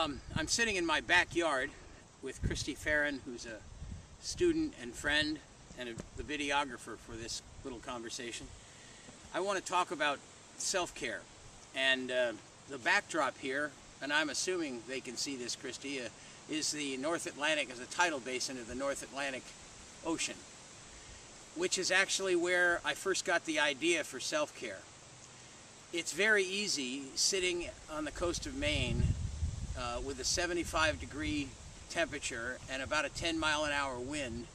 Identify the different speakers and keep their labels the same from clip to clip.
Speaker 1: I'm sitting in my backyard with Christy Farron, who's a student and friend and the videographer for this little conversation. I want to talk about self-care, and the backdrop here, and I'm assuming they can see this, Christy, is the North Atlantic, as a tidal basin of the North Atlantic Ocean, which is actually where I first got the idea for self-care. It's very easy sitting on the coast of Maine with a 75-degree temperature and about a 10-mile-an-hour wind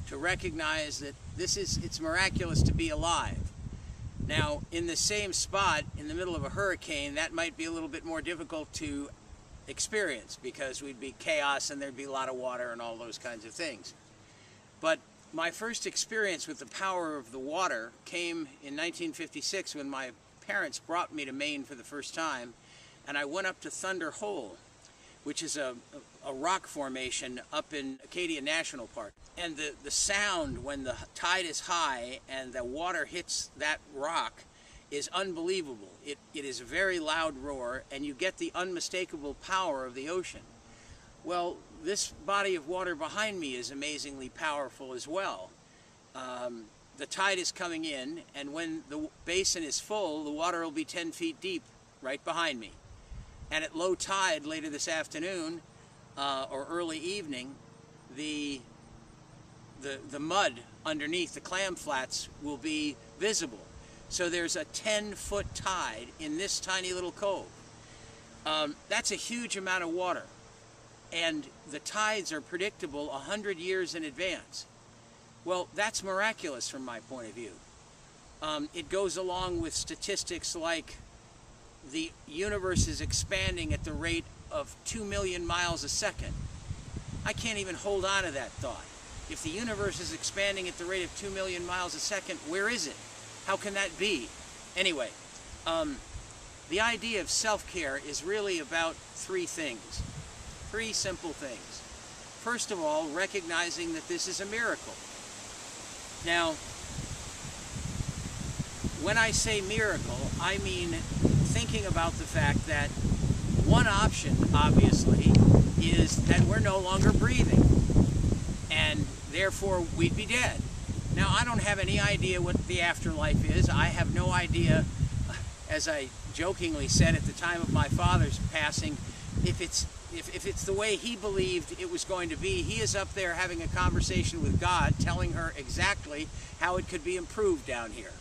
Speaker 1: to recognize that it's miraculous to be alive. Now, in the same spot, in the middle of a hurricane, that might be a little bit more difficult to experience because we'd be chaos and there'd be a lot of water and all those kinds of things. But my first experience with the power of the water came in 1956 when my parents brought me to Maine for the first time, and I went up to Thunder Hole, which is a rock formation up in Acadia National Park. And the sound when the tide is high and the water hits that rock is unbelievable. It is a very loud roar, and you get the unmistakable power of the ocean. Well, this body of water behind me is amazingly powerful as well. The tide is coming in, and when the basin is full, the water will be 10 feet deep right behind me. And at low tide later this afternoon or early evening, the mud underneath the clam flats will be visible. So there's a 10-foot tide in this tiny little cove. That's a huge amount of water. And the tides are predictable 100 years in advance. Well, that's miraculous from my point of view. It goes along with statistics like the universe is expanding at the rate of 2 million miles a second. I can't even hold on to that thought. If the universe is expanding at the rate of 2 million miles a second, where is it? How can that be? Anyway, the idea of self-care is really about three things. Three simple things. First of all, recognizing that this is a miracle. Now, when I say miracle, I mean thinking about the fact that one option, obviously, is that we're no longer breathing, and therefore we'd be dead. Now, I don't have any idea what the afterlife is. I have no idea, as I jokingly said at the time of my father's passing, if it's the way he believed it was going to be. He is up there having a conversation with God, telling her exactly how it could be improved down here.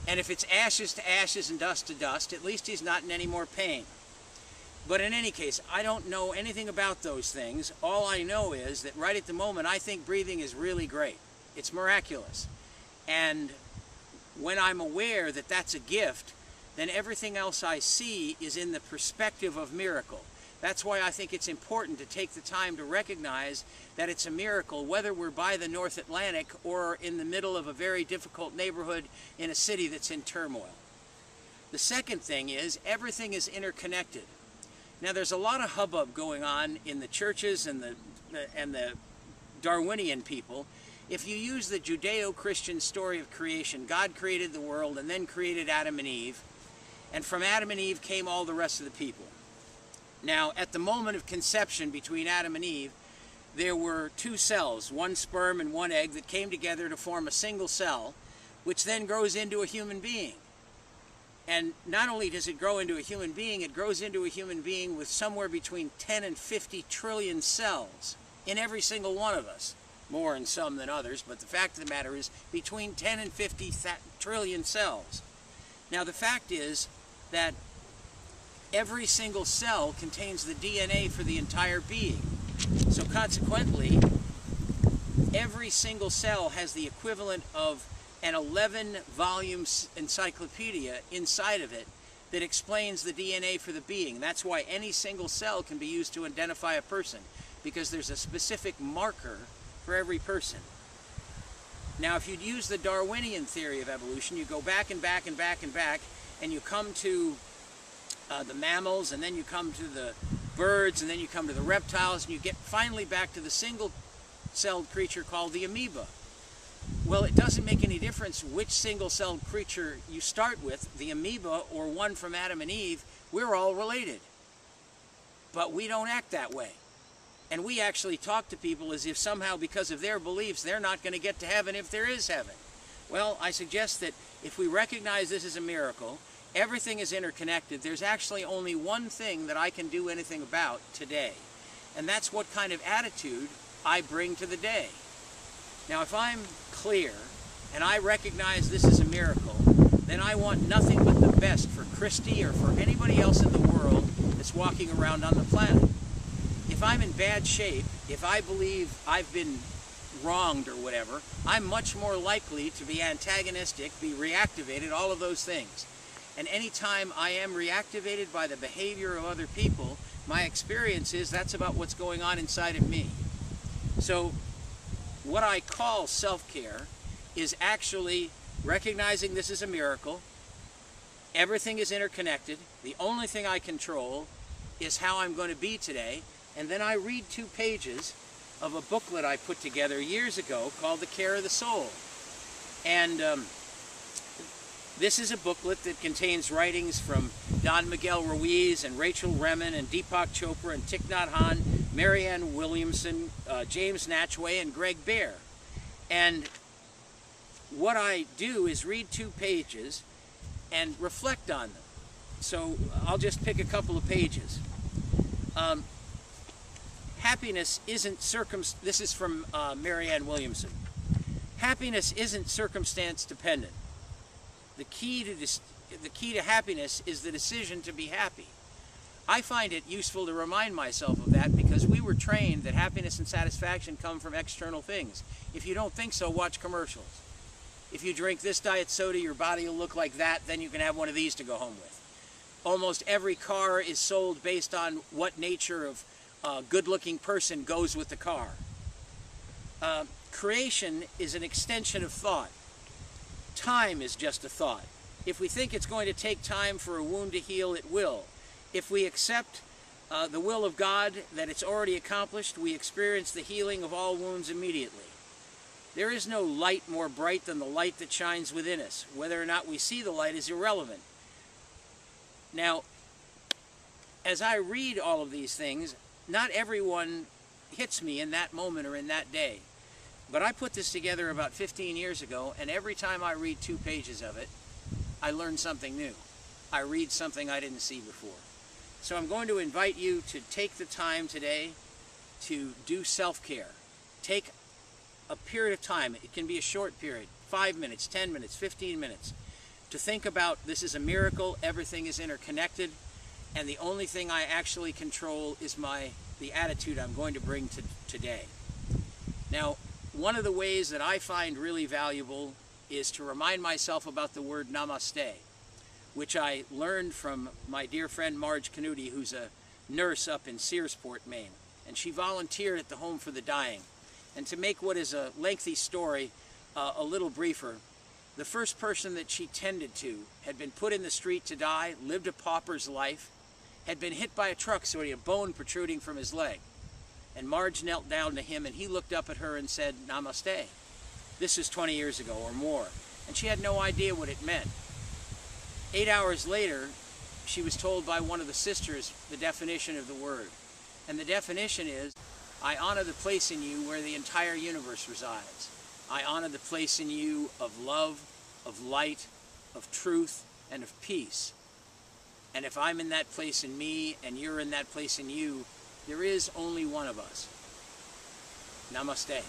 Speaker 1: And if it's ashes to ashes and dust to dust, at least he's not in any more pain. But in any case, I don't know anything about those things. All I know is that right at the moment, I think breathing is really great. It's miraculous. And when I'm aware that that's a gift, then everything else I see is in the perspective of miracle. That's why I think it's important to take the time to recognize that it's a miracle, whether we're by the North Atlantic or in the middle of a very difficult neighborhood in a city that's in turmoil. The second thing is everything is interconnected. Now, there's a lot of hubbub going on in the churches and the Darwinian people. If you use the Judeo-Christian story of creation, God created the world and then created Adam and Eve, and from Adam and Eve came all the rest of the people. Now, at the moment of conception between Adam and Eve, there were two cells, one sperm and one egg, that came together to form a single cell, which then grows into a human being. And not only does it grow into a human being, it grows into a human being with somewhere between 10 and 50 trillion cells in every single one of us. More in some than others, but the fact of the matter is between 10 and 50 trillion cells. Now, the fact is that every single cell contains the DNA for the entire being. So consequently, every single cell has the equivalent of an 11-volume encyclopedia inside of it that explains the DNA for the being. That's why any single cell can be used to identify a person, because there's a specific marker for every person. Now, if you'd use the Darwinian theory of evolution, you go back and back and back and back, and you come to the mammals, and then you come to the birds, and then you come to the reptiles, and you get finally back to the single-celled creature called the amoeba. Well, it doesn't make any difference which single-celled creature you start with, the amoeba or one from Adam and Eve. We're all related. But we don't act that way. And we actually talk to people as if somehow because of their beliefs they're not going to get to heaven if there is heaven. Well, I suggest that if we recognize this is a miracle, everything is interconnected, there's actually only one thing that I can do anything about today. And that's what kind of attitude I bring to the day. Now, if I'm clear and I recognize this is a miracle, then I want nothing but the best for Christy or for anybody else in the world that's walking around on the planet. If I'm in bad shape, if I believe I've been wronged or whatever, I'm much more likely to be antagonistic, be reactivated, all of those things. And anytime I am reactivated by the behavior of other people, my experience is that's about what's going on inside of me. So what I call self-care is actually recognizing this is a miracle. Everything is interconnected. The only thing I control is how I'm going to be today. And then I read 2 pages of a booklet I put together years ago called The Care of the Soul. And this is a booklet that contains writings from Don Miguel Ruiz and Rachel Remen and Deepak Chopra and Thich Nhat Hanh, Marianne Williamson, James Natchway, and Greg Bear. And what I do is read 2 pages and reflect on them. So I'll just pick a couple of pages. Happiness isn't this is from Marianne Williamson. Happiness isn't circumstance dependent. The key to happiness is the decision to be happy. I find it useful to remind myself of that because we were trained that happiness and satisfaction come from external things. If you don't think so, watch commercials. If you drink this diet soda, your body will look like that, then you can have one of these to go home with. Almost every car is sold based on what nature of good-looking person goes with the car. Creation is an extension of thought. Time is just a thought. If we think it's going to take time for a wound to heal, it will. If we accept the will of God, that it's already accomplished, we experience the healing of all wounds immediately. There is no light more bright than the light that shines within us. Whether or not we see the light is irrelevant. Now, as I read all of these things, not everyone hits me in that moment or in that day. But I put this together about 15 years ago, and every time I read 2 pages of it, I learn something new. I read something I didn't see before. So I'm going to invite you to take the time today to do self-care. Take a period of time. It can be a short period, 5 minutes, 10 minutes, 15 minutes, to think about this is a miracle, everything is interconnected, and the only thing I actually control is the attitude I'm going to bring to today. Now, one of the ways that I find really valuable is to remind myself about the word namaste, which I learned from my dear friend Marge Canuti, who's a nurse up in Searsport, Maine. And she volunteered at the Home for the Dying. And to make what is a lengthy story a little briefer, the first person that she tended to had been put in the street to die, lived a pauper's life, had been hit by a truck so he had a bone protruding from his leg. And Marge knelt down to him and he looked up at her and said, "Namaste." This is 20 years ago or more. And she had no idea what it meant. 8 hours later, she was told by one of the sisters the definition of the word. And the definition is, I honor the place in you where the entire universe resides. I honor the place in you of love, of light, of truth, and of peace. And if I'm in that place in me and you're in that place in you, there is only one of us. Namaste.